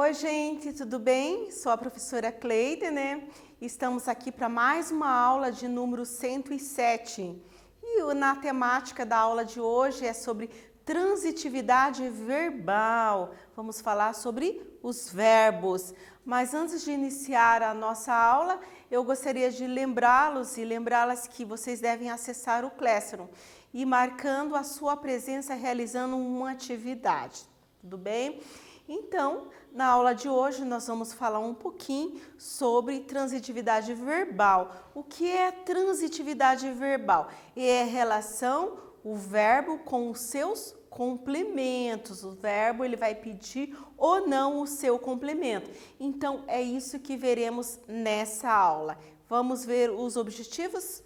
Oi, gente, tudo bem? Sou a professora Cleide, né? Estamos aqui para mais uma aula de número 107. E na temática da aula de hoje é sobre transitividade verbal. Vamos falar sobre os verbos. Mas antes de iniciar a nossa aula, eu gostaria de lembrá-los e lembrá-las que vocês devem acessar o Classroom e marcando a sua presença realizando uma atividade. Tudo bem? Então, na aula de hoje nós vamos falar um pouquinho sobre transitividade verbal. O que é transitividade verbal? É relação o verbo com os seus complementos. O verbo ele vai pedir ou não o seu complemento. Então, é isso que veremos nessa aula. Vamos ver os objetivos?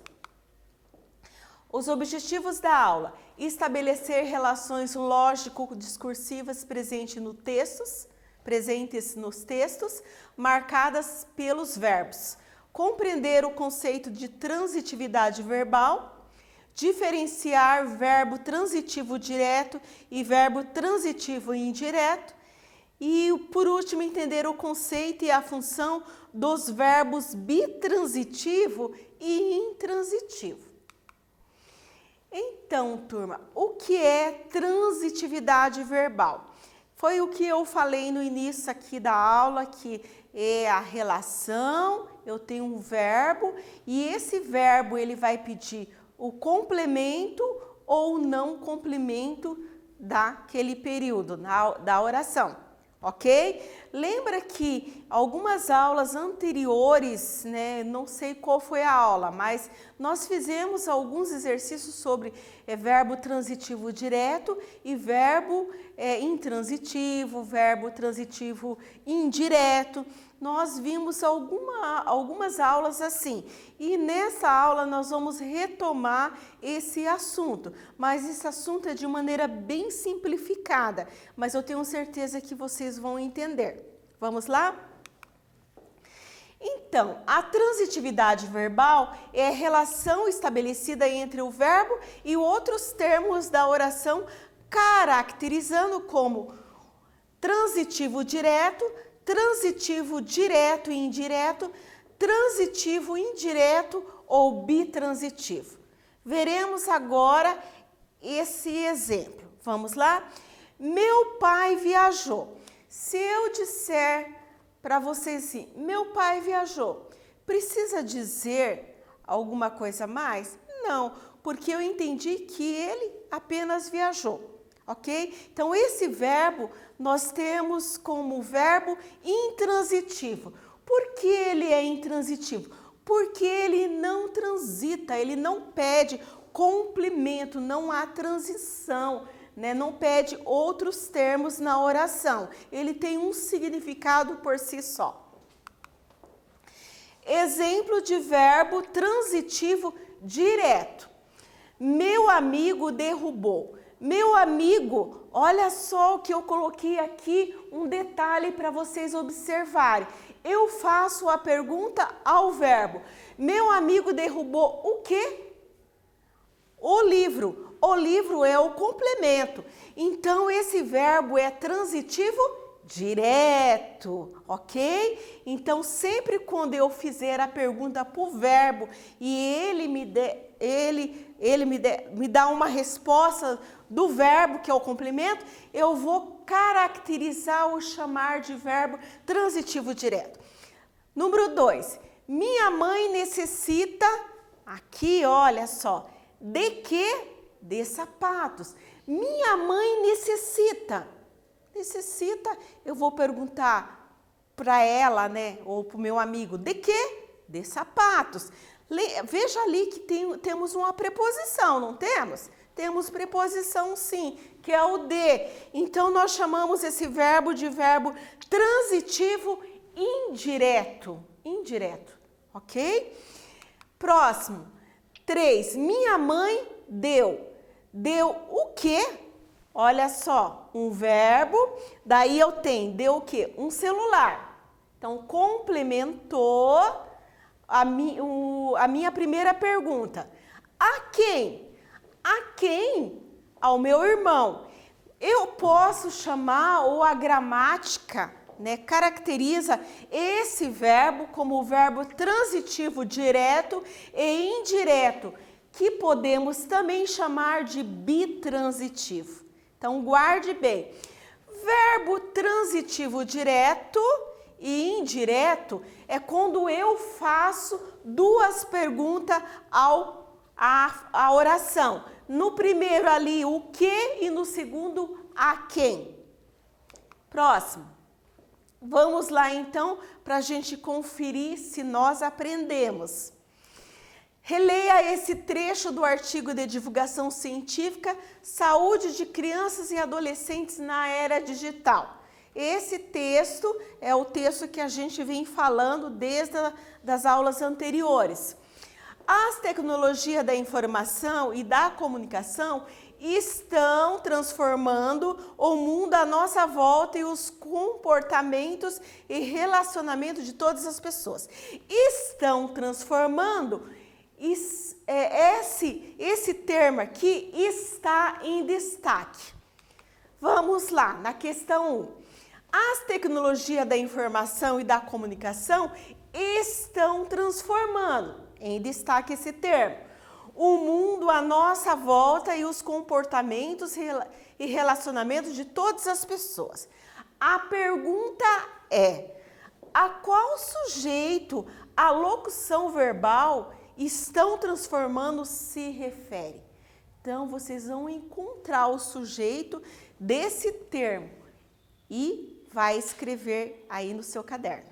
Os objetivos da aula: estabelecer relações lógico-discursivas presentes nos textos, marcadas pelos verbos. Compreender o conceito de transitividade verbal, diferenciar verbo transitivo direto e verbo transitivo indireto. E, por último, entender o conceito e a função dos verbos bitransitivo e intransitivo. Então, turma, o que é transitividade verbal? Foi o que eu falei no início aqui da aula, que é a relação, eu tenho um verbo e esse verbo ele vai pedir o complemento ou não complemento daquele período, da oração. Ok? Lembra que algumas aulas anteriores, né, não sei qual foi a aula, mas nós fizemos alguns exercícios sobre verbo transitivo direto e verbo intransitivo, verbo transitivo indireto. Nós vimos algumas aulas assim e nessa aula nós vamos retomar esse assunto, mas esse assunto é de maneira bem simplificada, mas eu tenho certeza que vocês vão entender. Vamos lá? Então, a transitividade verbal é a relação estabelecida entre o verbo e outros termos da oração, caracterizando como transitivo direto e indireto, transitivo indireto ou bitransitivo. Veremos agora esse exemplo. Vamos lá? Meu pai viajou. Se eu disser para vocês assim, meu pai viajou, precisa dizer alguma coisa a mais? Não, porque eu entendi que ele apenas viajou. Ok? Então, esse verbo nós temos como verbo intransitivo. Por que ele é intransitivo? Porque ele não transita, ele não pede complemento, não há transição, né? Não pede outros termos na oração. Ele tem um significado por si só. Exemplo de verbo transitivo direto. Meu amigo derrubou. Meu amigo, olha só o que eu coloquei aqui, um detalhe para vocês observarem. Eu faço a pergunta ao verbo. Meu amigo derrubou o quê? O livro. O livro é o complemento. Então, esse verbo é transitivo direto, ok? Então, sempre quando eu fizer a pergunta para o verbo e ele me dá uma resposta do verbo, que é o complemento, eu vou caracterizar ou chamar de verbo transitivo direto. Número 2. Minha mãe necessita, aqui olha só, de quê? De sapatos. Minha mãe necessita, eu vou perguntar para ela, né, ou para o meu amigo, de quê? De sapatos. Veja ali que temos uma preposição, não temos? Temos preposição sim, que é o de. Então, nós chamamos esse verbo de verbo transitivo indireto. Indireto, ok? Próximo. 3. Minha mãe deu. Deu o quê? Olha só, um verbo, daí eu tenho, deu o quê? Um celular. Então, complementou a minha primeira pergunta. A quem? A quem? Ao meu irmão. Eu posso chamar ou a gramática né, caracteriza esse verbo como o verbo transitivo direto e indireto, que podemos também chamar de bitransitivo. Então, guarde bem. Verbo transitivo direto e indireto é quando eu faço duas perguntas à oração. No primeiro ali, o que, e no segundo, a quem. Próximo. Vamos lá então para a gente conferir se nós aprendemos. Releia esse trecho do artigo de divulgação científica Saúde de Crianças e Adolescentes na Era Digital. Esse texto é o texto que a gente vem falando desde as aulas anteriores. As tecnologias da informação e da comunicação estão transformando o mundo à nossa volta e os comportamentos e relacionamentos de todas as pessoas. Estão transformando, esse termo aqui está em destaque. Vamos lá, na questão 1. As tecnologias da informação e da comunicação estão transformando, em destaque esse termo, o mundo à nossa volta e os comportamentos e relacionamentos de todas as pessoas. A pergunta é: a qual sujeito a locução verbal estão transformando se refere? Então, vocês vão encontrar o sujeito desse termo e vai escrever aí no seu caderno.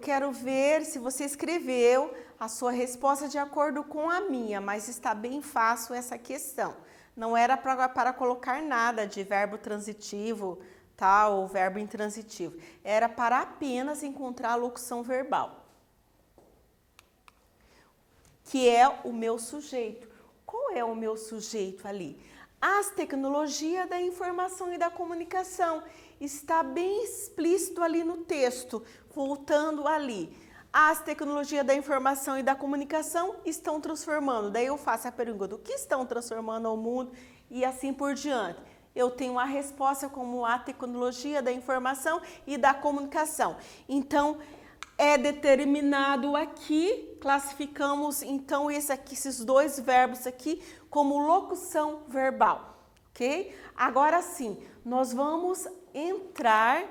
quero ver se você escreveu a sua resposta de acordo com a minha, mas está bem fácil essa questão. Não era para colocar nada de verbo transitivo, tá? Ou verbo intransitivo. Era para apenas encontrar a locução verbal, que é o meu sujeito. Qual é o meu sujeito ali? As tecnologias da informação e da comunicação. Está bem explícito ali no texto, voltando ali. As tecnologias da informação e da comunicação estão transformando. Daí eu faço a pergunta, o que estão transformando o mundo? E assim por diante. Eu tenho a resposta como a tecnologia da informação e da comunicação. Então, é determinado aqui, classificamos então esses dois verbos aqui como locução verbal, ok? Agora sim, nós vamos entrar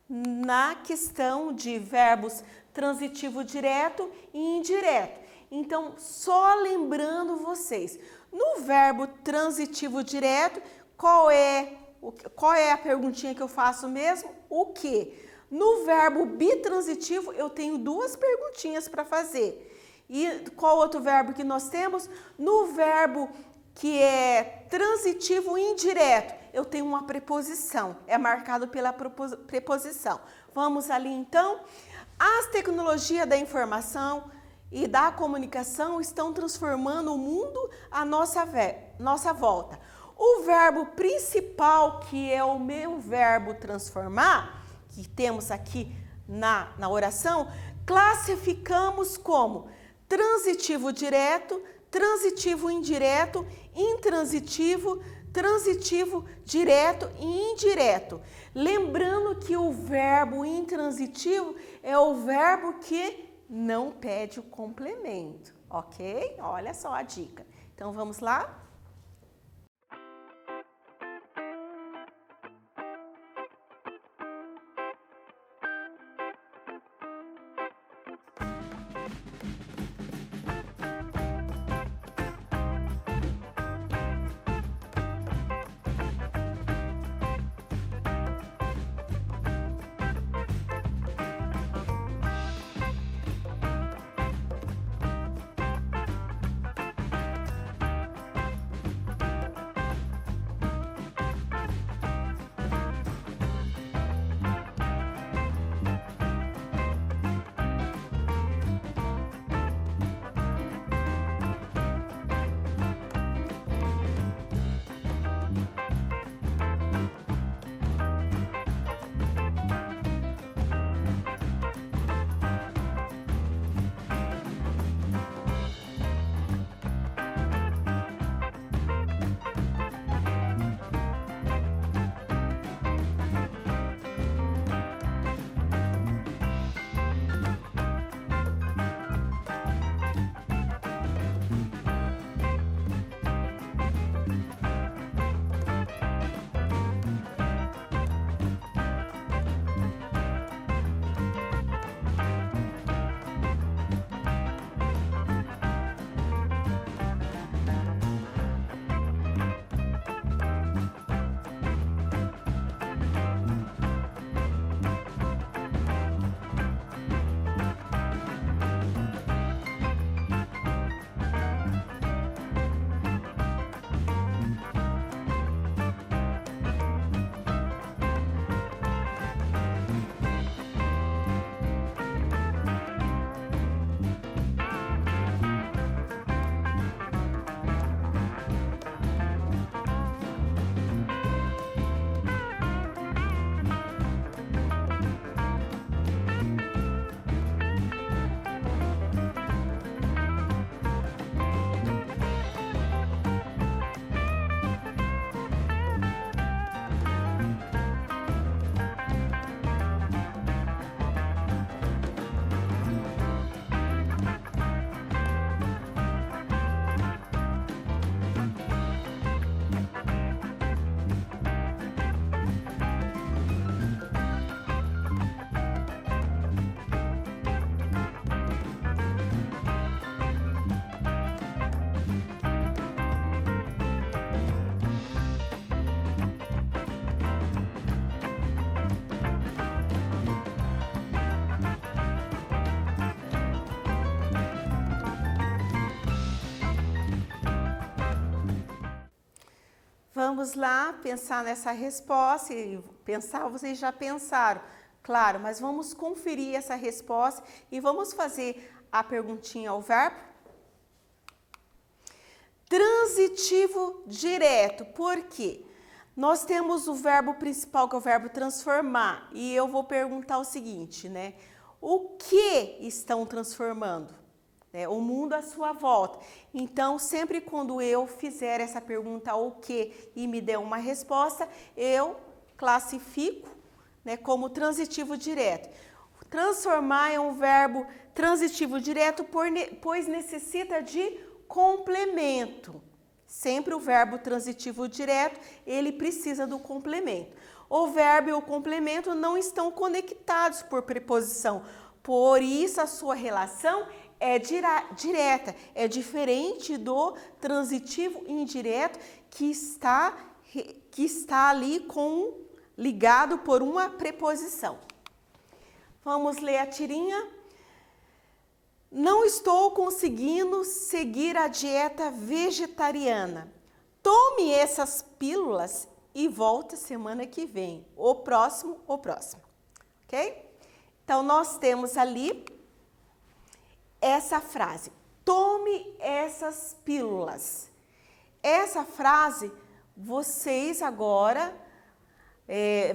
na questão de verbos transitivo direto e indireto. Então, só lembrando vocês, no verbo transitivo direto, qual é a perguntinha que eu faço mesmo? O que? No verbo bitransitivo, eu tenho duas perguntinhas para fazer. E qual outro verbo que nós temos? No verbo que é transitivo indireto, eu tenho uma preposição, é marcado pela preposição. Vamos ali então? As tecnologias da informação e da comunicação estão transformando o mundo à nossa volta. O verbo principal, que é o meu verbo transformar, que temos aqui na oração, classificamos como transitivo direto, transitivo indireto, intransitivo, transitivo direto e indireto. Lembrando que o verbo intransitivo é o verbo que não pede o complemento, ok? Olha só a dica. Então vamos lá? Vamos lá pensar nessa resposta. E pensar, vocês já pensaram, claro, mas vamos conferir essa resposta e vamos fazer a perguntinha ao verbo. Transitivo direto, por quê? Nós temos o verbo principal, que é o verbo transformar, e eu vou perguntar o seguinte, né? O que estão transformando? O mundo à sua volta. Então, sempre quando eu fizer essa pergunta, o que, e me der uma resposta, eu classifico, né, como transitivo direto. Transformar é um verbo transitivo direto, pois necessita de complemento. Sempre o verbo transitivo direto, ele precisa do complemento. O verbo e o complemento não estão conectados por preposição, por isso a sua relação é direta, é diferente do transitivo indireto que está ali ligado por uma preposição. Vamos ler a tirinha. Não estou conseguindo seguir a dieta vegetariana. Tome essas pílulas e volte semana que vem. O próximo. Ok? Então, nós temos ali essa frase. Tome essas pílulas. Essa frase, vocês agora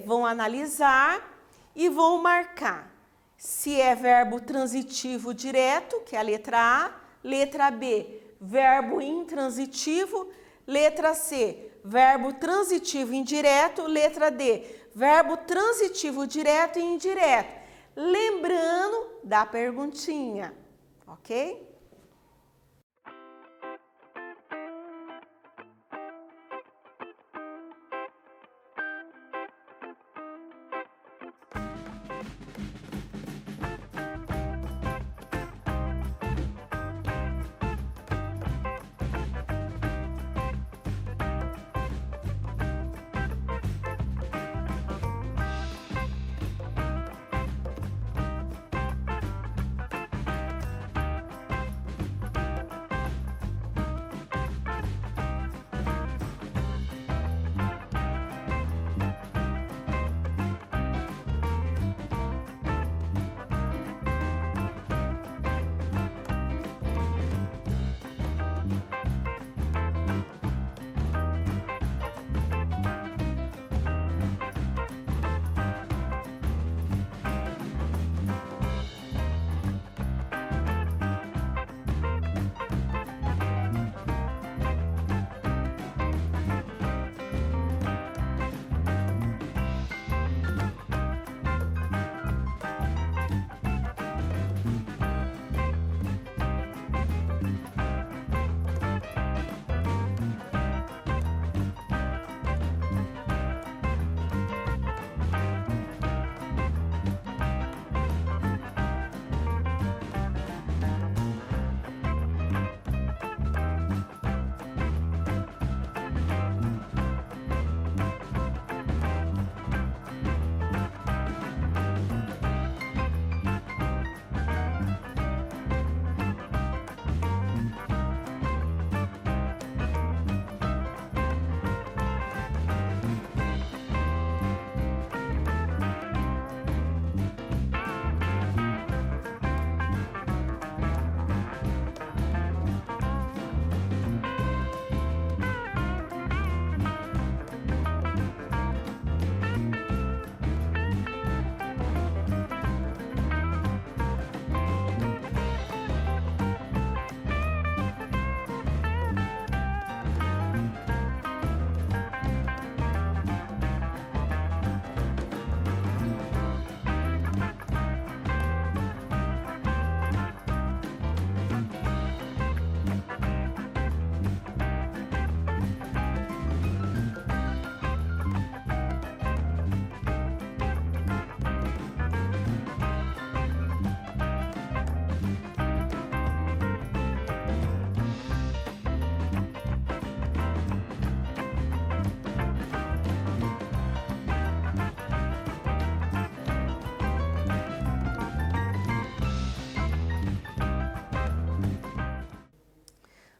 vão analisar e vão marcar. Se é verbo transitivo direto, que é a letra A. Letra B, verbo intransitivo. Letra C, verbo transitivo indireto. Letra D, verbo transitivo direto e indireto. Lembrando da perguntinha, ok?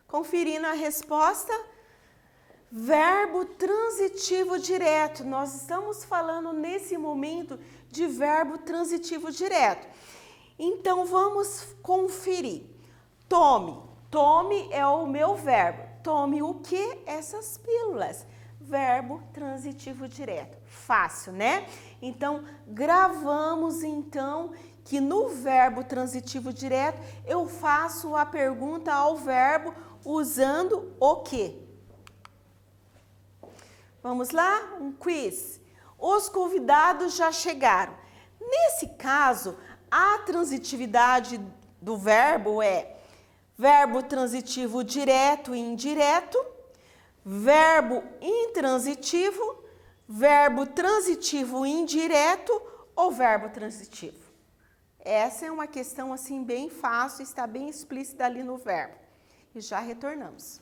Conferindo a resposta, Verbo transitivo direto. Nós estamos falando nesse momento de verbo transitivo direto. Então, vamos conferir. Tome. Tome é o meu verbo. Tome o quê? Essas pílulas. Verbo transitivo direto. Fácil, né? Então, gravamos então que no verbo transitivo direto eu faço a pergunta ao verbo usando o quê? Vamos lá? Um quiz. Os convidados já chegaram. Nesse caso, a transitividade do verbo é verbo transitivo direto e indireto, verbo intransitivo, verbo transitivo indireto ou verbo transitivo. Essa é uma questão assim bem fácil, está bem explícita ali no verbo. E já retornamos.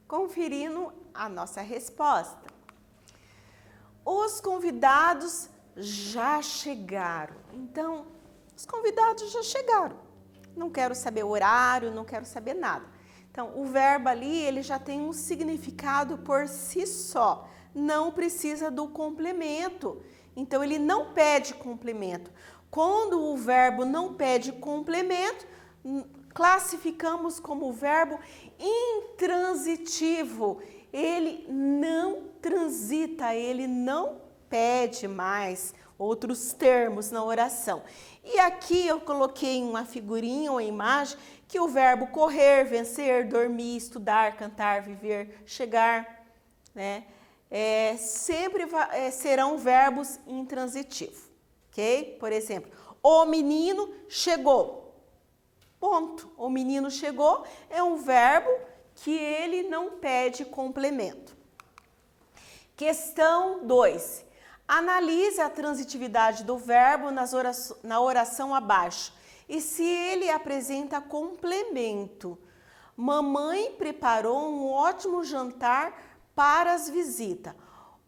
Conferindo a nossa resposta. Os convidados já chegaram. Então, os convidados já chegaram. Não quero saber o horário, não quero saber nada. Então, o verbo ali, ele já tem um significado por si só. Não precisa do complemento. Então, ele não pede complemento. Quando o verbo não pede complemento, classificamos como verbo intransitivo. Ele não transita, ele não pede mais outros termos na oração. E aqui eu coloquei uma figurinha, uma imagem, que o verbo correr, vencer, dormir, estudar, cantar, viver, chegar, né? Sempre serão verbos intransitivos, ok? Por exemplo, o menino chegou. Ponto. O menino chegou é um verbo que ele não pede complemento. Questão 2. Analise a transitividade do verbo na oração abaixo e se ele apresenta complemento. Mamãe preparou um ótimo jantar para as visitas.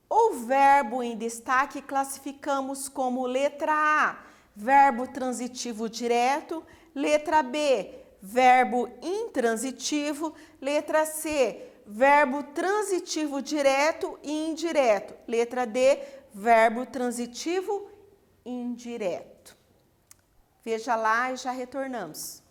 O verbo em destaque classificamos como letra A, verbo transitivo direto, letra B, verbo intransitivo, letra C, verbo transitivo direto e indireto, letra D, verbo transitivo indireto. Veja lá e já retornamos.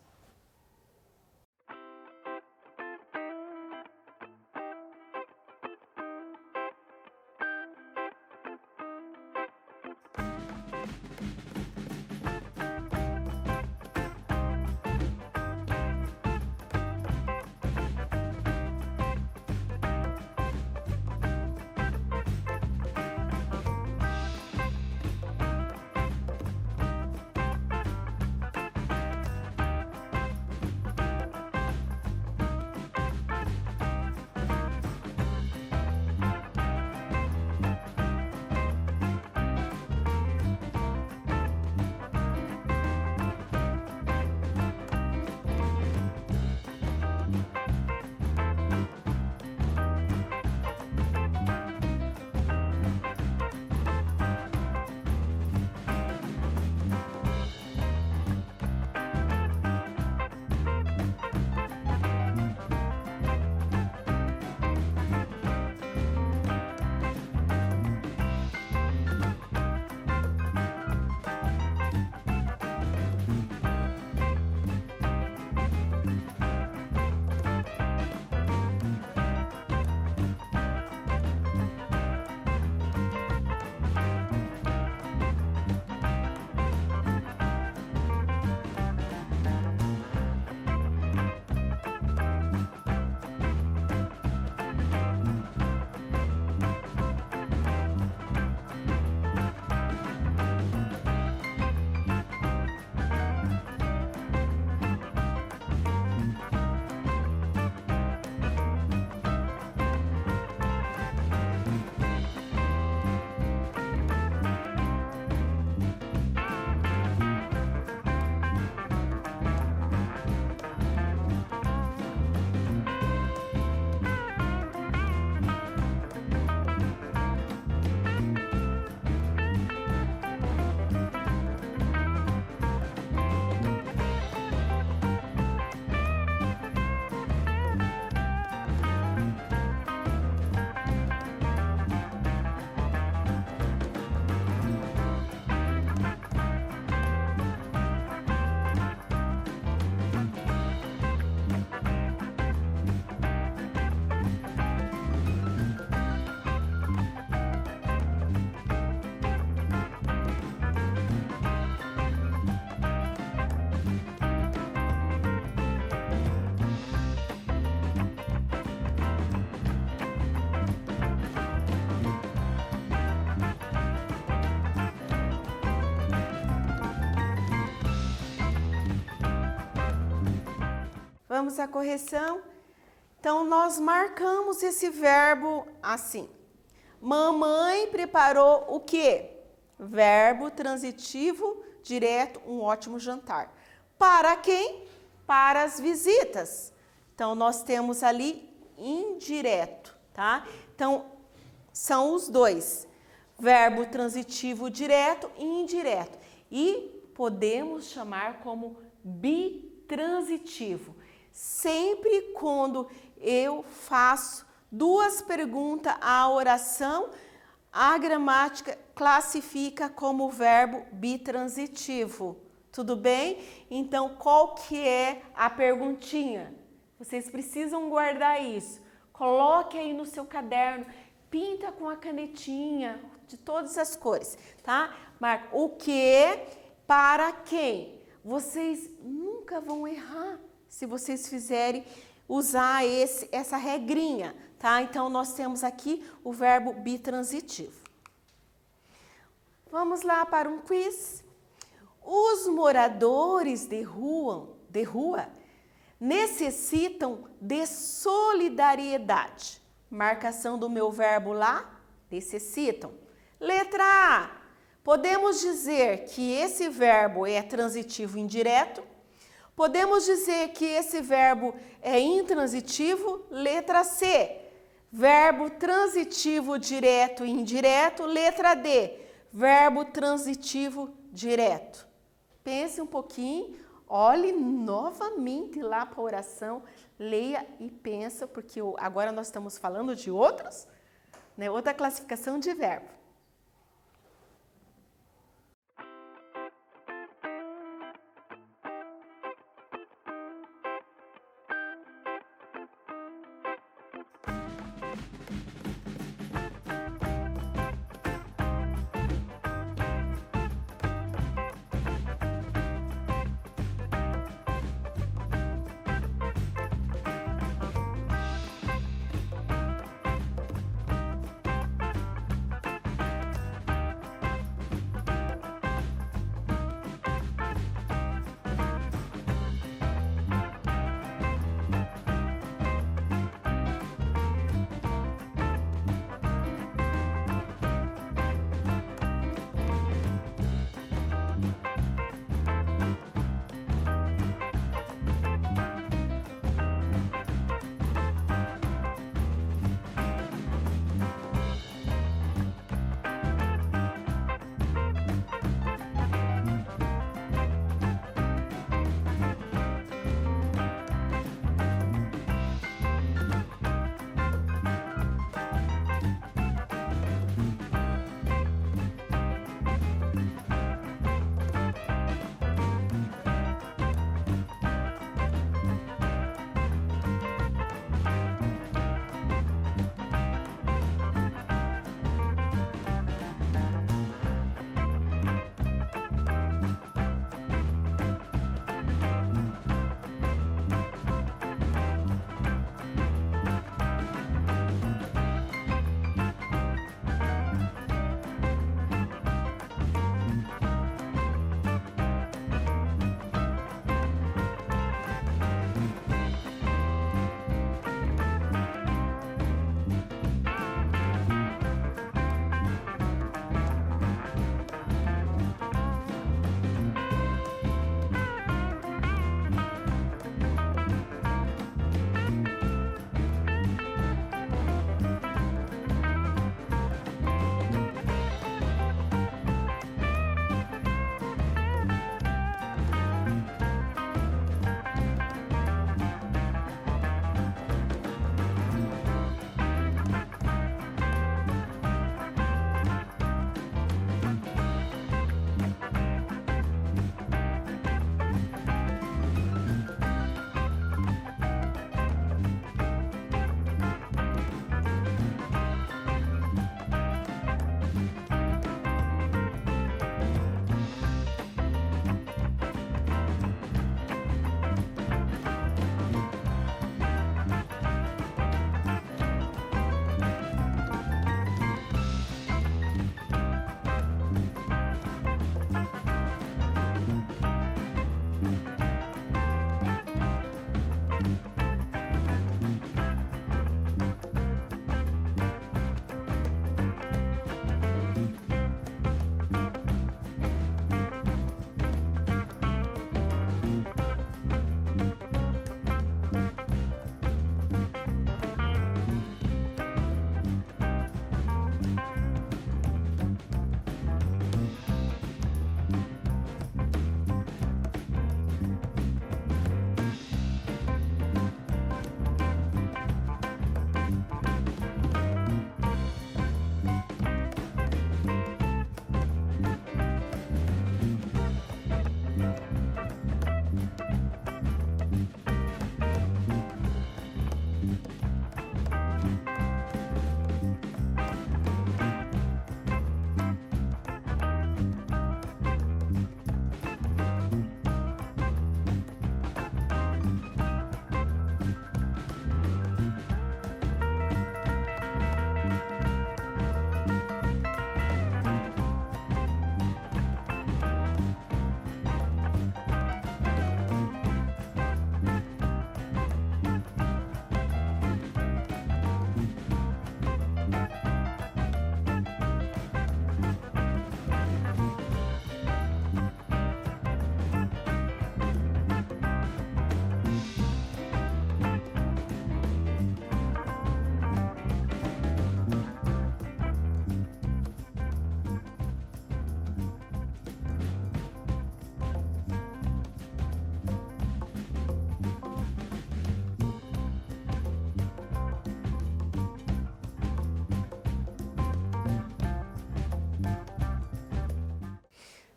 Vamos à correção. Então, nós marcamos esse verbo assim. Mamãe preparou o quê? Verbo transitivo direto, um ótimo jantar. Para quem? Para as visitas. Então, nós temos ali indireto, tá? Então, são os dois. Verbo transitivo direto e indireto. E podemos chamar como bitransitivo. Sempre quando eu faço duas perguntas à oração, a gramática classifica como verbo bitransitivo. Tudo bem? Então, qual que é a perguntinha? Vocês precisam guardar isso. Coloque aí no seu caderno, pinta com a canetinha de todas as cores, tá? Marca o que, para quem. Vocês nunca vão errar se vocês fizerem usar essa regrinha, tá? Então, nós temos aqui o verbo bitransitivo. Vamos lá para um quiz. Os moradores de rua necessitam de solidariedade. Marcação do meu verbo lá, necessitam. Letra A, podemos dizer que esse verbo é transitivo indireto. Podemos dizer que esse verbo é intransitivo. Letra C, verbo transitivo direto e indireto. Letra D, verbo transitivo direto. Pense um pouquinho, olhe novamente lá para a oração, leia e pensa, porque agora nós estamos falando de outros, né, outra classificação de verbo.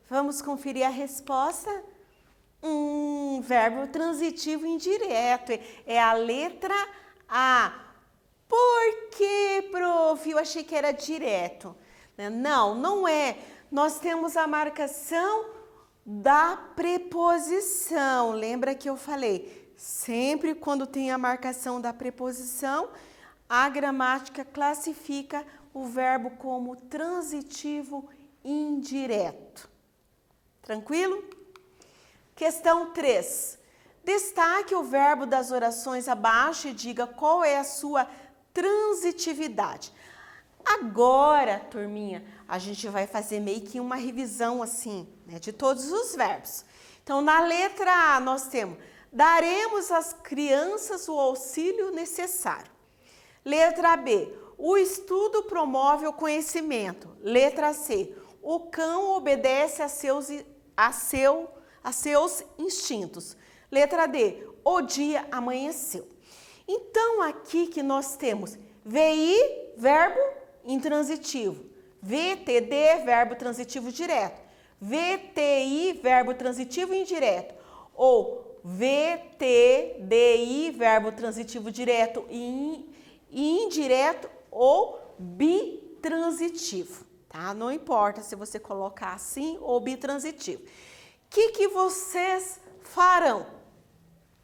Vamos conferir a resposta? Verbo transitivo indireto. É a letra A. Por que, prof? Eu achei que era direto. Não, não é. Nós temos a marcação da preposição. Lembra que eu falei? Sempre quando tem a marcação da preposição, a gramática classifica o verbo como transitivo indireto. Tranquilo? Questão 3. Destaque o verbo das orações abaixo e diga qual é a sua transitividade. Agora, turminha, a gente vai fazer meio que uma revisão assim, né, de todos os verbos. Então, na letra A, nós temos: daremos às crianças o auxílio necessário. Letra B, o estudo promove o conhecimento. Letra C, o cão obedece a seus instintos. Letra D, o dia amanheceu. Então, aqui que nós temos VI, verbo intransitivo. VTD, verbo transitivo direto. VTI, verbo transitivo indireto. Ou VTDI, verbo transitivo direto e indireto ou bitransitivo, tá? Não importa se você colocar assim ou bitransitivo. O que vocês farão?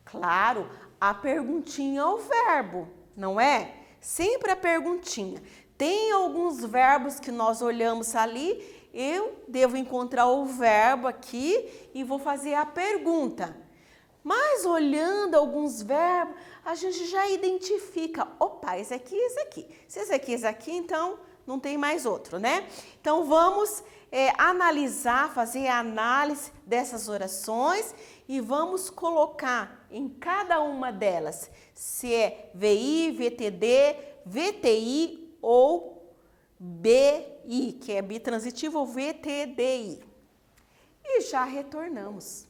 Claro, a perguntinha ao verbo, não é? Sempre a perguntinha. Tem alguns verbos que nós olhamos ali, eu devo encontrar o verbo aqui e vou fazer a pergunta. Mas olhando alguns verbos, a gente já identifica, opa, esse aqui, esse aqui. Se esse aqui, então não tem mais outro, né? Então vamos analisar, fazer a análise dessas orações e vamos colocar em cada uma delas se é VI, VTD, VTI ou BI, que é bitransitivo, ou VTDI. E já retornamos.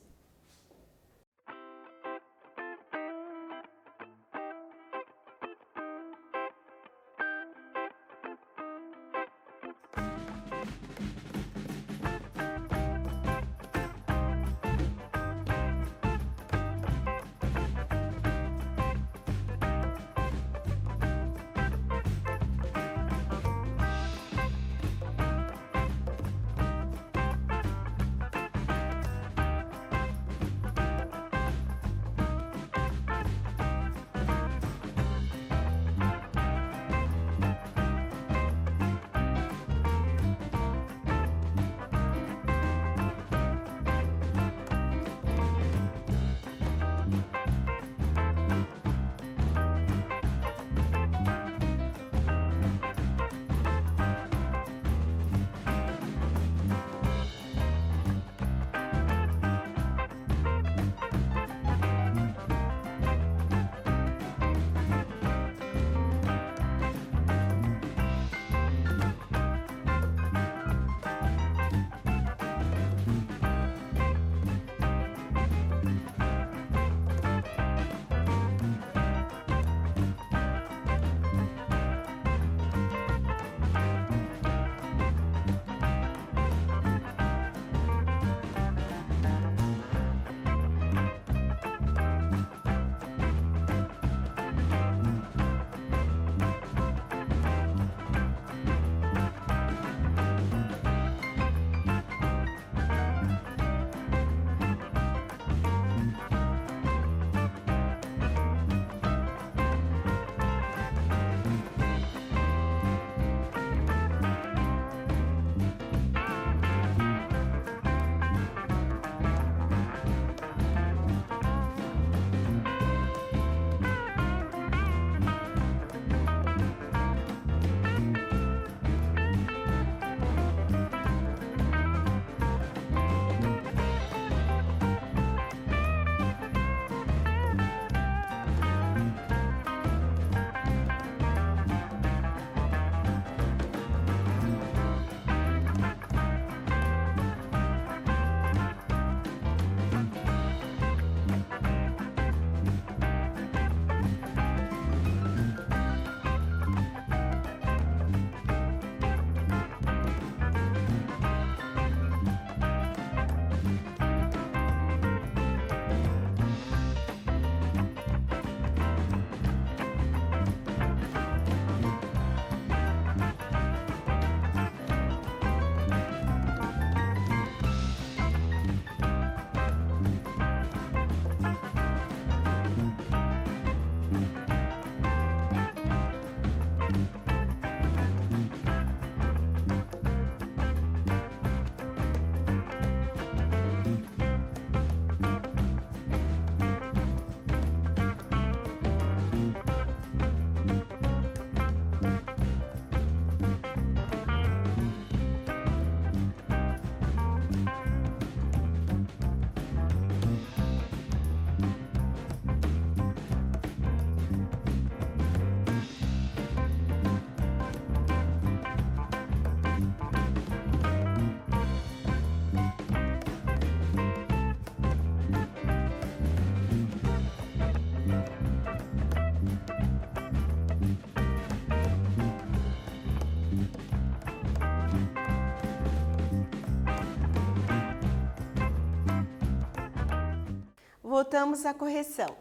voltamos à correção.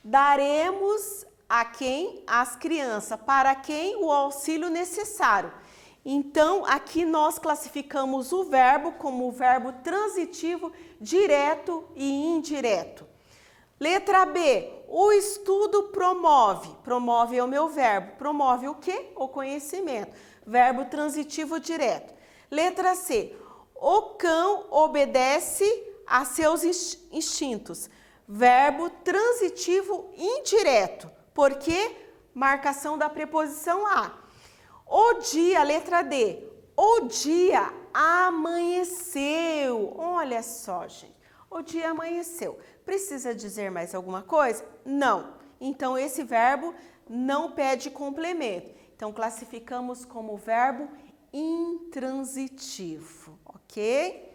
Daremos a quem? As crianças. Para quem? O auxílio necessário. Então, aqui nós classificamos o verbo como o verbo transitivo direto e indireto. Letra B, o estudo promove. Promove é o meu verbo. Promove o quê? O conhecimento. Verbo transitivo direto. Letra C, o cão obedece a seus instintos. Verbo transitivo indireto. Por quê? Marcação da preposição a. O dia, letra D, o dia amanheceu. Olha só, gente, o dia amanheceu. Precisa dizer mais alguma coisa? Não. Então, esse verbo não pede complemento. Então, classificamos como verbo intransitivo, ok?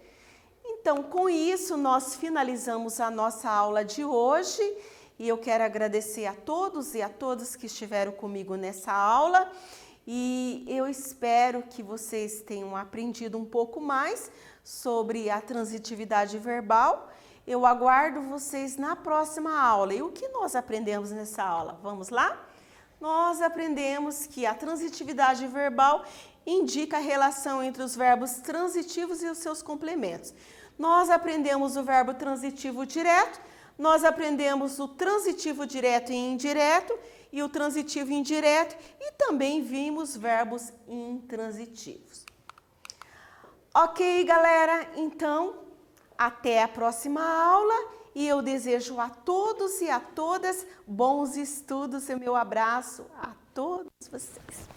Então, com isso, nós finalizamos a nossa aula de hoje e eu quero agradecer a todos e a todas que estiveram comigo nessa aula e eu espero que vocês tenham aprendido um pouco mais sobre a transitividade verbal. Eu aguardo vocês na próxima aula. E o que nós aprendemos nessa aula? Vamos lá? Nós aprendemos que a transitividade verbal indica a relação entre os verbos transitivos e os seus complementos. Nós aprendemos o verbo transitivo direto, nós aprendemos o transitivo direto e indireto e o transitivo indireto e também vimos verbos intransitivos. Ok, galera? Então, até a próxima aula e eu desejo a todos e a todas bons estudos e meu abraço a todos vocês.